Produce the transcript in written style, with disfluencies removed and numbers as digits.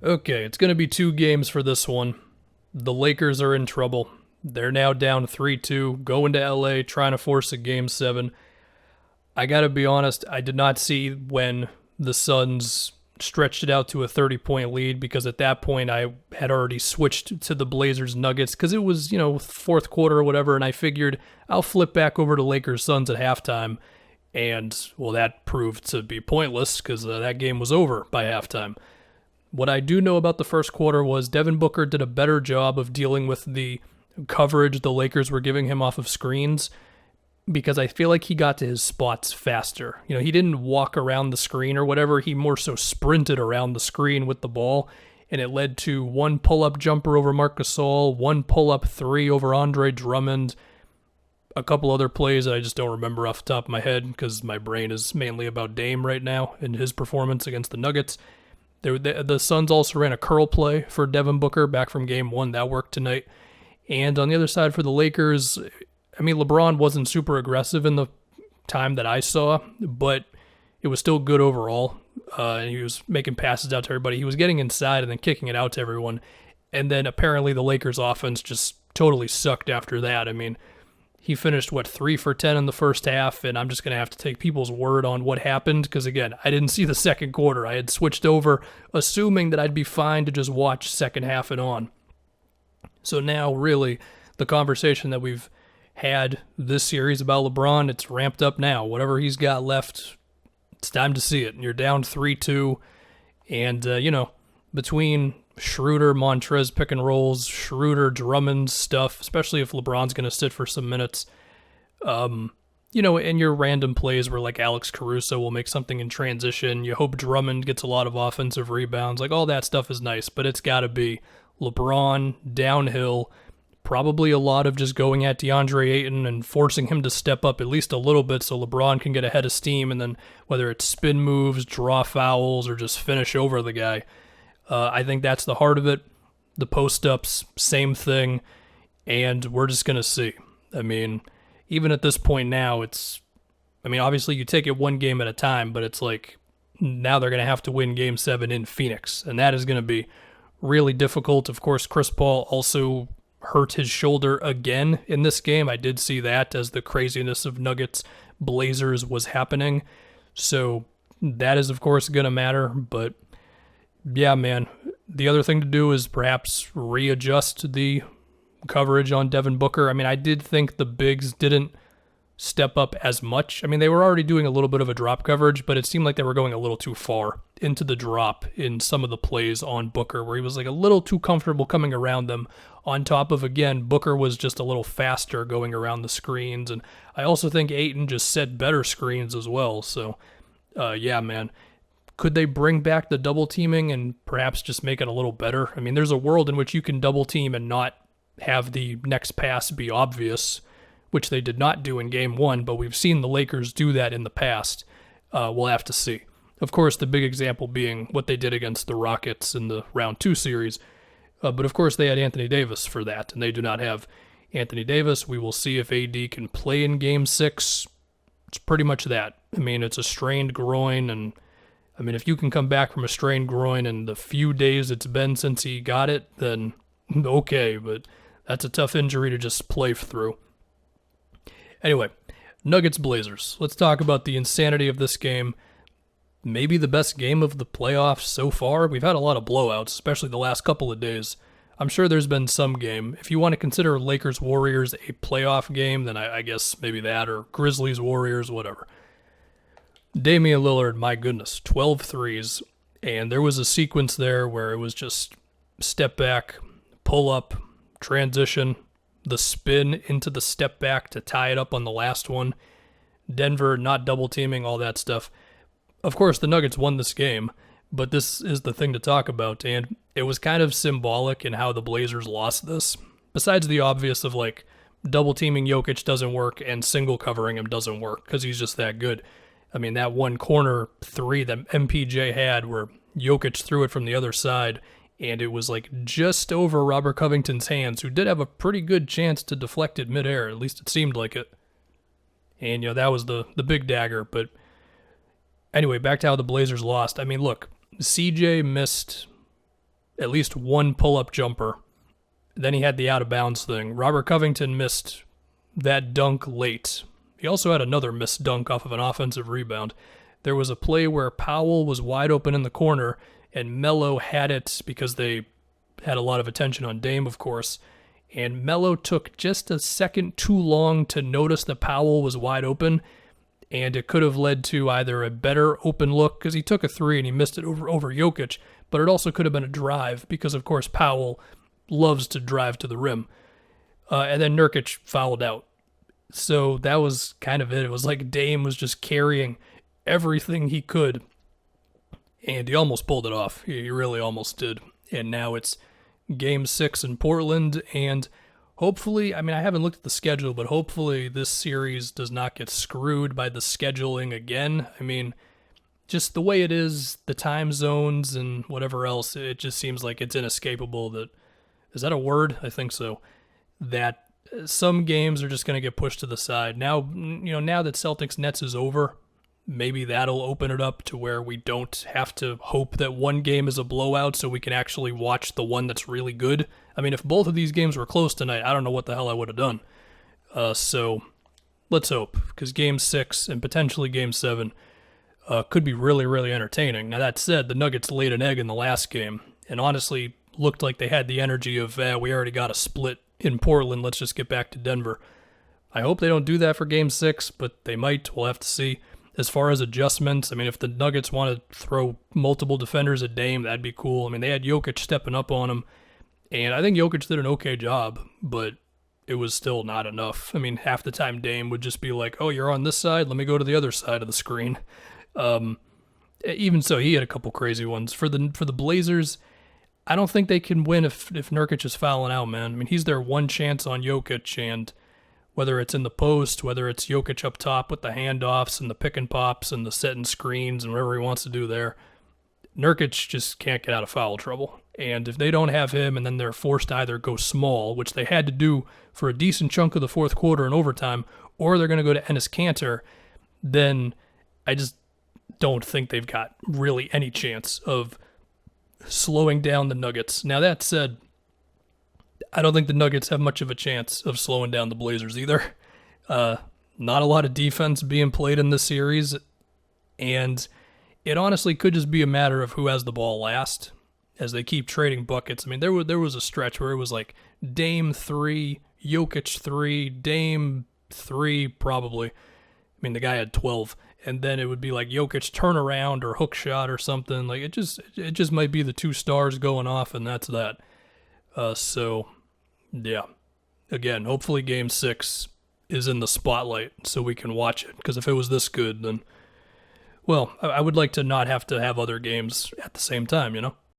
Okay, it's going to be 2 games for this one. The Lakers are in trouble. They're now down 3-2, going to LA, trying to force a game 7. I got to be honest, I did not see when the Suns stretched it out to a 30-point lead because at that point I had already switched to the Blazers Nuggets because it was, fourth quarter or whatever, and I figured I'll flip back over to Lakers Suns at halftime. And, well, that proved to be pointless because that game was over by halftime. What I do know about the first quarter was Devin Booker did a better job of dealing with the coverage the Lakers were giving him off of screens because I feel like he got to his spots faster. He didn't walk around the screen or whatever. He more so sprinted around the screen with the ball, and it led to one pull-up jumper over Marc Gasol, one pull-up three over Andre Drummond, a couple other plays that I just don't remember off the top of my head because my brain is mainly about Dame right now and his performance against the Nuggets. The Suns also ran a curl play for Devin Booker back from game 1. That worked tonight. And on the other side for the Lakers, LeBron wasn't super aggressive in the time that I saw, but it was still good overall. And he was making passes out to everybody. He was getting inside and then kicking it out to everyone. And then apparently the Lakers offense just totally sucked after that. He finished, 3 for 10 in the first half, and I'm just going to have to take people's word on what happened because, again, I didn't see the second quarter. I had switched over, assuming that I'd be fine to just watch second half and on. So now, really, the conversation that we've had this series about LeBron, it's ramped up now. Whatever he's got left, it's time to see it. And you're down 3-2, and, between Schroeder, Montrez pick and rolls, Schroeder, Drummond stuff, especially if LeBron's going to sit for some minutes. And your random plays where like Alex Caruso will make something in transition. You hope Drummond gets a lot of offensive rebounds. Like all that stuff is nice, but it's got to be LeBron downhill. Probably a lot of just going at DeAndre Ayton and forcing him to step up at least a little bit so LeBron can get ahead of steam. And then whether it's spin moves, draw fouls, or just finish over the guy. I think that's the heart of it. The post-ups, same thing, and we're just going to see. Even at this point now, obviously you take it one game at a time, but it's like now they're going to have to win Game 7 in Phoenix, and that is going to be really difficult. Of course, Chris Paul also hurt his shoulder again in this game. I did see that as the craziness of Nuggets Blazers was happening, so that is, of course, going to matter, but yeah, man. The other thing to do is perhaps readjust the coverage on Devin Booker. I did think the bigs didn't step up as much. They were already doing a little bit of a drop coverage, but it seemed like they were going a little too far into the drop in some of the plays on Booker, where he was like a little too comfortable coming around them. On top of, again, Booker was just a little faster going around the screens, and I also think Ayton just set better screens as well. So, yeah, man. Could they bring back the double teaming and perhaps just make it a little better? There's a world in which you can double team and not have the next pass be obvious, which they did not do in Game 1, but we've seen the Lakers do that in the past. We'll have to see. Of course, the big example being what they did against the Rockets in the Round 2 series. But of course, they had Anthony Davis for that, and they do not have Anthony Davis. We will see if AD can play in Game 6. It's pretty much that. It's a strained groin, and if you can come back from a strained groin in the few days it's been since he got it, then okay, but that's a tough injury to just play through. Anyway, Nuggets Blazers. Let's talk about the insanity of this game. Maybe the best game of the playoffs so far. We've had a lot of blowouts, especially the last couple of days. I'm sure there's been some game. If you want to consider Lakers-Warriors a playoff game, then I guess maybe that, or Grizzlies-Warriors, whatever. Damian Lillard, my goodness, 12 threes, and there was a sequence there where it was just step back, pull up, transition, the spin into the step back to tie it up on the last one. Denver not double teaming, all that stuff. Of course, the Nuggets won this game, but this is the thing to talk about, and it was kind of symbolic in how the Blazers lost this. Besides the obvious of double teaming Jokic doesn't work and single covering him doesn't work because he's just that good. That one corner three that MPJ had where Jokic threw it from the other side, and it was just over Robert Covington's hands, who did have a pretty good chance to deflect it midair, at least it seemed like it. And, that was the big dagger. But anyway, back to how the Blazers lost. Look, CJ missed at least one pull-up jumper. Then he had the out-of-bounds thing. Robert Covington missed that dunk late. He also had another missed dunk off of an offensive rebound. There was a play where Powell was wide open in the corner, and Melo had it because they had a lot of attention on Dame, of course. And Melo took just a second too long to notice that Powell was wide open, and it could have led to either a better open look, because he took a three and he missed it over Jokic, but it also could have been a drive, because of course Powell loves to drive to the rim. And then Nurkic fouled out. So that was kind of it. It was like Dame was just carrying everything he could, and he almost pulled it off. He really almost did. And now it's Game 6 in Portland, and hopefully, I mean, I haven't looked at the schedule, but hopefully this series does not get screwed by the scheduling again. I mean, just the way it is, the time zones and whatever else, it just seems like it's inescapable that, is that a word? I think so. That some games are just going to get pushed to the side. Now, now that Celtics Nets is over, maybe that'll open it up to where we don't have to hope that one game is a blowout so we can actually watch the one that's really good. I mean, if both of these games were close tonight, I don't know what the hell I would have done. So let's hope, because Game 6 and potentially Game 7 could be really, really entertaining. Now, that said, the Nuggets laid an egg in the last game and honestly looked like they had the energy of, we already got a split in Portland, let's just get back to Denver. I hope they don't do that for Game 6, but they might. We'll have to see. As far as adjustments, I mean, if the Nuggets want to throw multiple defenders at Dame, that'd be cool. I mean, they had Jokic stepping up on him, and I think Jokic did an okay job, but it was still not enough. I mean, half the time Dame would just be like, oh, you're on this side? Let me go to the other side of the screen. Even so, he had a couple crazy ones. For the Blazers, I don't think they can win if Nurkic is fouling out, man. I mean, he's their one chance on Jokic, and whether it's in the post, whether it's Jokic up top with the handoffs and the pick and pops and the setting screens and whatever he wants to do there, Nurkic just can't get out of foul trouble. And if they don't have him and then they're forced to either go small, which they had to do for a decent chunk of the fourth quarter and overtime, or they're going to go to Enes Kanter, then I just don't think they've got really any chance of slowing down the Nuggets. Now, that said, I don't think the Nuggets have much of a chance of slowing down the Blazers either. Not a lot of defense being played in this series, and it honestly could just be a matter of who has the ball last as they keep trading buckets. I mean, there was a stretch where it was like Dame 3, Jokic 3, Dame 3 probably. I mean, the guy had 12. And then it would be like Jokic turnaround or hook shot or something. Like it just might be the two stars going off, and that's that. So, yeah. Again, hopefully Game 6 is in the spotlight so we can watch it. Because if it was this good, then, well, I would like to not have to have other games at the same time,